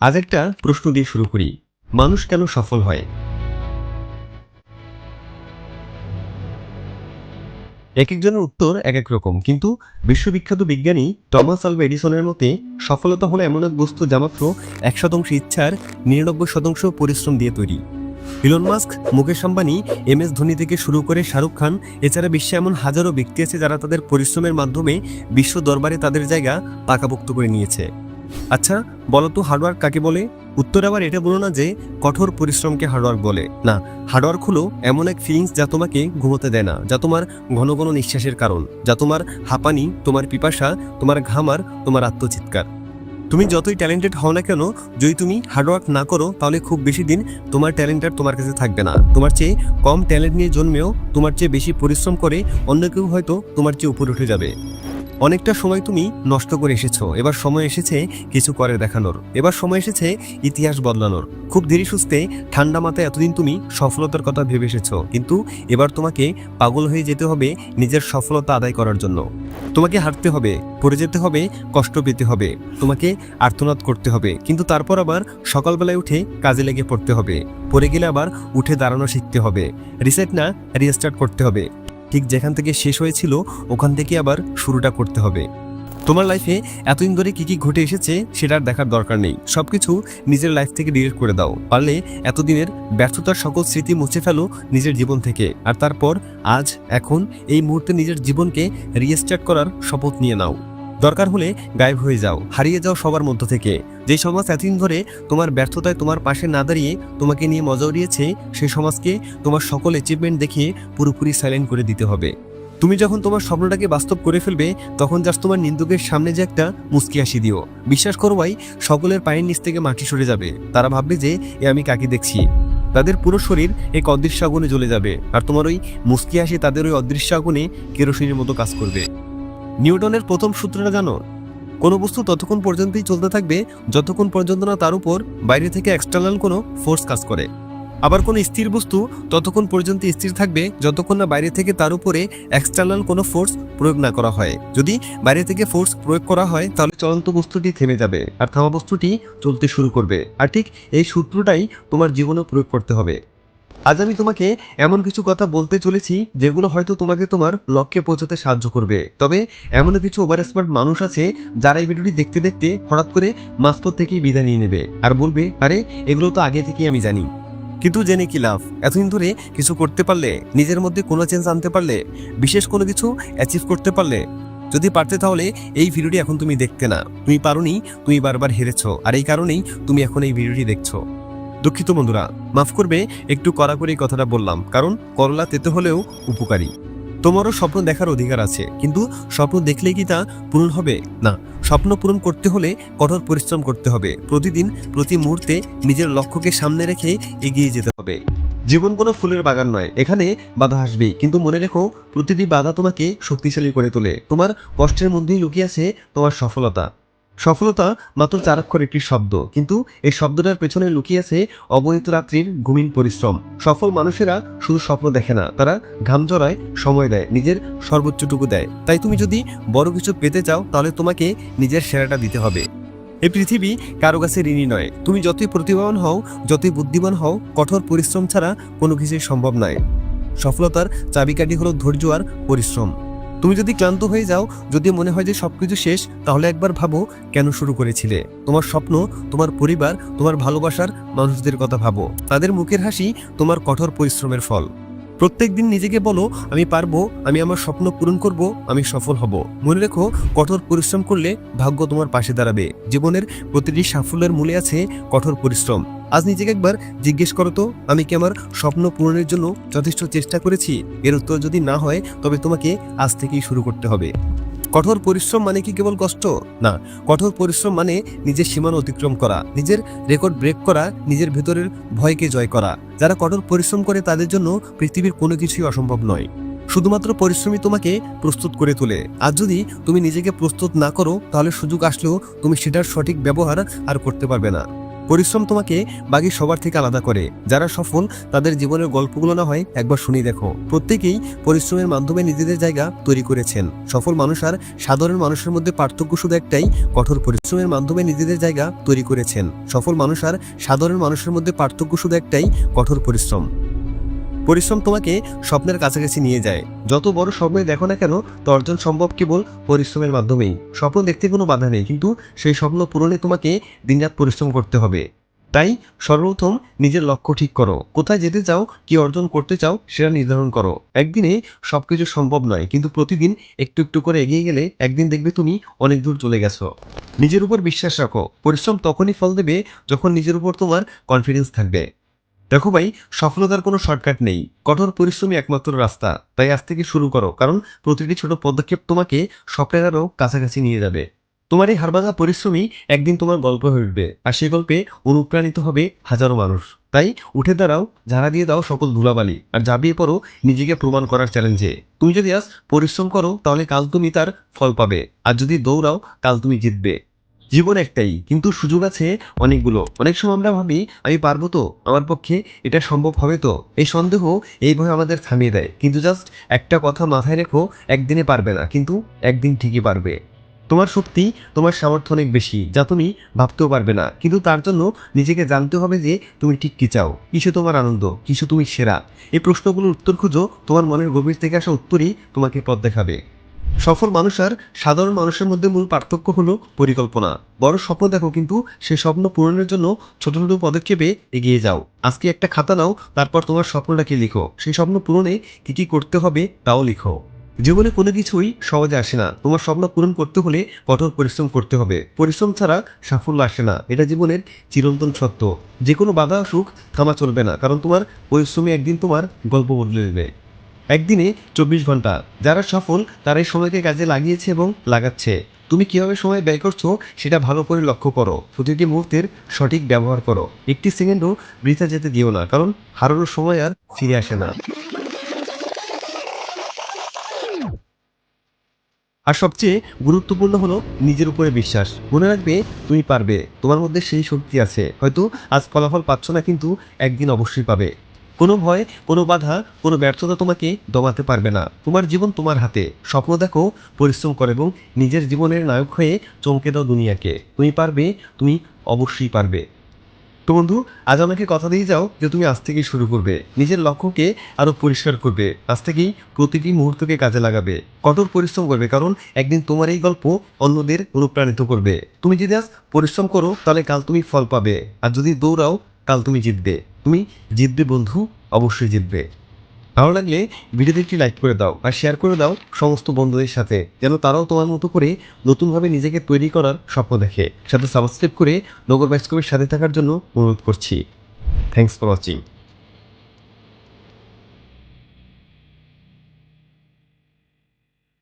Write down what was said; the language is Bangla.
আজ একটা প্রশ্ন দিয়ে শুরু করি। মানুষ কেন সফল হয়? একেকজনের উত্তর একেক রকম। কিন্তু বিশ্ববিখ্যাত বিজ্ঞানী টমাস আলভা এডিসনের মতে সফলতা হলো এমন এক বস্তু যা মাত্র 1% ইচ্ছার 99% পরিশ্রম দিয়ে তৈরি। Elon Musk, Mukesh Ambani, MS Dhoni থেকে শুরু করে শাহরুখ খান, এছাড়া বিশ্বে এমন হাজারো ব্যক্তি আছে যারা তাদের পরিশ্রমের মাধ্যমে বিশ্ব দরবারে তাদের জায়গা পাকাপোক্ত করে নিয়েছে। আচ্ছা, বলো তো হার্ডওয়ার্ক কাকে বলে? উত্তর আবার এটা বলো না যে কঠোর পরিশ্রমকে হার্ডওয়ার্ক বলে। না, হার্ডওয়ার্ক হলো এমন এক ফিলিংস যা তোমাকে ঘুমোতে দেয় না, যা তোমার ঘন ঘন নিঃশ্বাসের কারণ, যা তোমার হাঁপানি, তোমার পিপাসা, তোমার ঘামার, তোমার আত্মচিৎকার। তুমি যতই ট্যালেন্টেড হও না কেন, যদি তুমি হার্ডওয়ার্ক না করো তাহলে খুব বেশি দিন তোমার ট্যালেন্ট আর তোমার কাছে থাকবে না। তোমার চেয়ে কম ট্যালেন্ট নিয়ে জন্মেও তোমার চেয়ে বেশি পরিশ্রম করে অন্য কেউ হয়তো তোমার চেয়ে উপরে উঠে যাবে। অনেকটা সময় তুমি নষ্ট করে এসেছো, এবার সময় এসেছে কিছু করে দেখানোর। এবার সময় এসেছে ইতিহাস বদলানোর। খুব ধীরে সুস্থে ঠান্ডা মাথায় এতদিন তুমি সফলতার কথা ভেবে এসেছো, কিন্তু এবার তোমাকে পাগল হয়ে যেতে হবে নিজের সফলতা আদায় করার জন্য। তোমাকে হাঁটতে হবে, পড়ে যেতে হবে, কষ্ট পেতে হবে, তোমাকে আর্তনাদ করতে হবে, কিন্তু তারপর আবার সকালবেলায় উঠে কাজে লেগে পড়তে হবে। পড়ে গেলে আবার উঠে দাঁড়ানো শিখতে হবে, রিসেট না রিস্টার্ট করতে হবে। ঠিক যেখান থেকে শেষ হয়েছিল ওখান থেকে আবার শুরুটা করতে হবে। তোমার লাইফে এতদিন ধরে কি কি ঘটে এসেছে সেটার দেখার দরকার নেই। সবকিছু নিজের লাইফ থেকে ডিলিট করে দাও। পারলে এতদিনের ব্যর্থতার সকল স্মৃতি মুছে ফেলো নিজের জীবন থেকে। আর তারপর আজ, এখন, এই মুহূর্তে নিজের জীবনকে রিস্টার্ট করার শপথ নিয়ে নাও। দরকার হলে গায়েব হয়ে যাও, হারিয়ে যাও সবার মধ্য থেকে। যে সমাজ এতদিন ধরে তোমার ব্যর্থতায় তোমার পাশে না দাঁড়িয়ে তোমাকে নিয়ে মজা উড়িয়েছে, সেই সমাজকে তোমার সকল অ্যাচিভমেন্ট দেখিয়ে পুরোপুরি সাইলেন্ট করে দিতে হবে। তুমি যখন তোমার স্বপ্নটাকে বাস্তব করে ফেলবে, তখন জাস্ট তোমার নিন্দুকের সামনে যে একটা মুচকি হাসি দিও। বিশ্বাস করো ভাই, সকলের পায়ের নিচ থেকে মাটি সরে যাবে। তারা ভাববে যে এ আমি কাকে দেখছি। তাদের পুরো শরীর এক অদৃশ্য আগুনে জ্বলে যাবে, আর তোমার ওই মুচকি হাসি তাদের ওই অদৃশ্য আগুনে কেরোসিনের মতো কাজ করবে। নিউটনের প্রথম সূত্রটা জানো? কোনো বস্তু ততক্ষণ পর্যন্তই চলতে থাকবে যতক্ষণ পর্যন্ত না তার উপর বাইরে থেকে এক্সটার্নাল কোনো ফোর্স কাজ করে। আবার কোনো স্থির বস্তু ততক্ষণ পর্যন্ত স্থির থাকবে যতক্ষণ না বাইরে থেকে তার উপরে এক্সটার্নাল কোনো ফোর্স প্রয়োগ না করা হয়। যদি বাইরে থেকে ফোর্স প্রয়োগ করা হয় তাহলে চলন্ত বস্তুটি থেমে যাবে আর থামা বস্তুটি চলতে শুরু করবে। আর ঠিক এই সূত্রটাই তোমার জীবনে প্রয়োগ করতে হবে। আজ আমি তোমাকে এমন কিছু কথা বলতে চলেছি যেগুলো হয়তো তোমাকে তোমার লক্ষ্যে পৌঁছাতে সাহায্য করবে। তবে এমনও কিছু ওভার স্মার্ট মানুষ আছে যারা এই ভিডিওটি দেখতে দেখতে হঠাৎ করে মাঝপথ থেকেই বিদায় নিয়ে নেবে আর বলবে, আরে এগুলো তো আগে থেকেই আমি জানি। কিন্তু জেনে কি লাভ? এতদিন ধরে কিছু করতে পারলে, নিজের মধ্যে কোনো চেঞ্জ আনতে পারলে, বিশেষ কোনো কিছু অ্যাচিভ করতে পারলে, যদি পারতে তাহলে এই ভিডিওটি এখন তুমি দেখতে না। তুমি পারোনি, তুমি বারবার হেরেছো, আর এই কারণেই তুমি এখন এই ভিডিওটি দেখছো। দুঃখিত বন্ধুরা, মাফ করবে, একটু কড়া করে এই কথাটা বললাম, কারণ করলা তেতো হলেও উপকারী। তোমারও স্বপ্ন দেখার অধিকার আছে, কিন্তু স্বপ্ন দেখলেই কি তা পূরণ হবে? না, স্বপ্ন পূরণ করতে হলে কঠোর পরিশ্রম করতে হবে। প্রতিদিন, প্রতি মুহূর্তে নিজের লক্ষ্যকে সামনে রেখে এগিয়ে যেতে হবে। জীবন কোনো ফুলের বাগান নয়, এখানে বাধা আসবেই, কিন্তু মনে রেখো প্রতিটি বাধা তোমাকে শক্তিশালী করে তোলে। তোমার কষ্টের মধ্যেই লুকিয়ে আছে তোমার সফলতা। সফলতা মাত্র 4 অক্ষর একটি শব্দ, কিন্তু এই শব্দটার পেছনে লুকিয়ে আছে অবহিত রাত্রির ঘুমিন পরিশ্রম। সফল মানুষেরা শুধু স্বপ্ন দেখে না, তারা ঘাম ঝরায়, সময় দেয়, নিজের সর্বোচ্চটুকু দেয়। তাই তুমি যদি বড় কিছু পেতে চাও তাহলে তোমাকে নিজের সেরাটা দিতে হবে। এই পৃথিবী কারো কাছে ঋণী নয়। তুমি যতই প্রতিভাবান হও, যতই বুদ্ধিমান হও, কঠোর পরিশ্রম ছাড়া কোনো কিছুই সম্ভব নয়। সফলতার চাবিকাঠি হলো ধৈর্য আর পরিশ্রম। তুমি যদি ক্লান্ত হয়ে যাও, যদি মনে হয় যে সবকিছু শেষ, তাহলে একবার ভাবো কেন শুরু করেছিলে। তোমার স্বপ্ন, তোমার পরিবার, তোমার ভালোবাসার মানুষদের কথা ভাবো। তাদের মুখের হাসি তোমার কঠোর পরিশ্রমের ফল। প্রত্যেক দিন নিজেকে বলো, আমি পারবো, আমি আমার স্বপ্ন পূরণ করব, আমি সফল হব। মনে রেখো, কঠোর পরিশ্রম করলে ভাগ্য তোমার পাশে দাঁড়াবে। জীবনের প্রতিটি সাফল্যের মূলে আছে কঠোর পরিশ্রম। আজ নিজেকে একবার জিজ্ঞেস করো তো, আমি কি আমার স্বপ্ন পূরণের জন্য যথেষ্ট চেষ্টা করেছি? এর উত্তর যদি না হয়, তবে তোমাকে আজ থেকেই শুরু করতে হবে। কঠোর পরিশ্রম মানে কি কেবল কষ্ট? না, কঠোর পরিশ্রম মানে নিজের সীমানা অতিক্রম করা, নিজের রেকর্ড ব্রেক করা, নিজের ভেতরের ভয়কে জয় করা। যারা কঠোর পরিশ্রম করে তাদের জন্য পৃথিবীর কোনো কিছুই অসম্ভব নয়। শুধুমাত্র পরিশ্রমই তোমাকে প্রস্তুত করে তোলে। আর যদি তুমি নিজেকে প্রস্তুত না করো, তাহলে সুযোগ আসলেও তুমি সেটার সঠিক ব্যবহার আর করতে পারবে না। পরিশ্রম তোমাকে বাকি সবার থেকে আলাদা করে। যারা সফল তাদের জীবনের গল্পগুলো না হয় একবার শুনে দেখো। প্রত্যেকেই পরিশ্রমের মাধ্যমে নিজেদের জায়গা তৈরি করেছেন। সফল মানুষ আর সাধারণ মানুষের মধ্যে পার্থক্য শুধু একটাই, কঠোর পরিশ্রমের মাধ্যমে নিজেদের জায়গা তৈরি করেছেন। সফল মানুষ আর সাধারণ মানুষের মধ্যে পার্থক্য শুধু একটাই, কঠোর পরিশ্রম। পরিশ্রম তোমাকে স্বপ্নের কাছাকাছি নিয়ে যায়। যত বড় স্বপ্নই দেখো না কেন, তা অর্জন সম্ভব কেবল পরিশ্রমের মাধ্যমেই। স্বপ্ন দেখতে কোনো বাধা নেই, কিন্তু সেই স্বপ্ন পূরণে তোমাকে দিনরাত পরিশ্রম করতে হবে। তাই সর্বপ্রথম নিজের লক্ষ্য ঠিক করো। কোথায় যেতে চাও, কি অর্জন করতে চাও, সেটা নির্ধারণ করো। একদিনে সবকিছু সম্ভব নয়, কিন্তু প্রতিদিন একটু একটু করে এগিয়ে গেলে একদিন দেখবে তুমি অনেক দূর চলে গেছো। নিজের উপর বিশ্বাস রাখো। পরিশ্রম তখনই ফল দেবে যখন নিজের উপর তোমার কনফিডেন্স থাকবে। দেখো ভাই, সফলতার কোনো শর্টকাট নেই, কঠোর পরিশ্রমই একমাত্র রাস্তা। তাই আজ থেকে শুরু করো, কারণ প্রতিটি ছোট পদক্ষেপ তোমাকে স্বপ্নের আরও কাছাকাছি নিয়ে যাবে। তোমার এই হাড়ভাঙা পরিশ্রমই একদিন তোমার গল্প হয়ে উঠবে, আর সেই গল্পে অনুপ্রাণিত হবে হাজারো মানুষ। তাই উঠে দাঁড়াও, ঝাড়া দিয়ে দাও সকল ধুলাবালি, আর ঝাঁপিয়ে পড়ো নিজেকে প্রমাণ করার চ্যালেঞ্জে। তুমি যদি আজ পরিশ্রম করো, তাহলে কাল তুমি তার ফল পাবে, আর যদি দৌড়াও, কাল তুমি জিতবে। জীবন একটাই, কিন্তু সুযোগ আছে অনেকগুলো। অনেক সময় আমরা ভাবি, আমি পারবো তো, আমার পক্ষে এটা সম্ভব হবে তো। এই সন্দেহ, এই ভয় আমাদের থামিয়ে দেয়। কিন্তু জাস্ট একটা কথা মাথায় রেখো, একদিনে পারবে না, কিন্তু একদিন ঠিকই পারবে। তোমার শক্তি, তোমার সামর্থ্য অনেক বেশি, যা তুমি ভাবতেও পারবে না। কিন্তু তার জন্য নিজেকে জানতে হবে যে তুমি ঠিক কি চাও, কিসে তোমার আনন্দ, কিসে তুমি সেরা। এই প্রশ্নগুলোর উত্তর খুঁজো, তোমার মনের গভীর থেকে আসা উত্তরই তোমাকে পথ দেখাবে। সফল মানুষ আর সাধারণ মানুষের মধ্যে মূল পার্থক্য হলো পরিকল্পনা। বড় স্বপ্ন দেখো, কিন্তু সেই স্বপ্ন পূরণের জন্য ছোট ছোট পদক্ষেপে এগিয়ে যাও। আজকে একটা খাতা নাও, তারপর তোমার স্বপ্নটাকে লিখো। সেই স্বপ্ন পূরণে কি কি করতে হবে তাও লিখো। জীবনে কোনো কিছুই সহজে আসে না। তোমার স্বপ্ন পূরণ করতে হলে কঠোর পরিশ্রম করতে হবে। পরিশ্রম ছাড়া সাফল্য আসে না, এটা জীবনের চিরন্তন সত্য। যে কোনো বাধা আসুক, থামা চলবে না, কারণ তোমার পরিশ্রমী একদিন তোমার গল্প বদলে দেবে। একদিনে 24 ঘন্টা। যারা সফল তারাই সময়কে কাজে লাগিয়েছে এবং লাগাচ্ছে। তুমি কিভাবে সময় ব্যয় করছো সেটা ভালো করে লক্ষ্য করো। প্রতিটি মুহূর্তের সঠিক ব্যবহার করো। একটি সেকেন্ডও বৃথা যেতে দিও না, কারণ হারানোর সময় আর ফিরে আসে না। আর সবচেয়ে গুরুত্বপূর্ণ হলো নিজের উপরে বিশ্বাস। মনে রাখবে, তুমি পারবে। তোমার মধ্যে সেই শক্তি আছে। হয়তো আজ ফলাফল পাচ্ছ না, কিন্তু একদিন অবশ্যই পাবে। কোনো ভয়, কোনো বাধা, কোনো ব্যর্থতা তোমাকে দমাতে পারবে না। তোমার জীবন তোমার হাতে। স্বপ্ন দেখো, পরিশ্রম করো এবং নিজের জীবনের নায়ক হয়ে চমকে দাও দুনিয়াকে। তুমি পারবে, তুমি অবশ্যই পারবে। তো বন্ধু, আজ আমাকে কথা দিয়ে যাও যে তুমি আজ থেকেই শুরু করবে, নিজের লক্ষ্যকে আরো পরিষ্কার করবে। আজ থেকেই প্রতিটি মুহূর্তকে কাজে লাগাবে, কঠোর পরিশ্রম করবে, কারণ একদিন তোমার এই গল্প অন্যদের অনুপ্রাণিত করবে। তুমি যদি আজ পরিশ্রম করো, তাহলে কাল তুমি ফল পাবে, আর যদি দৌড়াও, কাল তুমি জিতবে। তুমি জিতবে বন্ধু, অবশ্যই জিতবে। ভালো লাগলে ভিডিওতে একটি লাইক করে দাও, আর শেয়ার করে দাও সমস্ত বন্ধুদের সাথে, যেন তারাও তোমার মতো করে নতুনভাবে নিজেকে তৈরি করার স্বপ্ন দেখে। সাথে সাবস্ক্রাইব করে নগর বাইস্কোপের সাথে থাকার জন্য অনুরোধ করছি। Thanks for watching.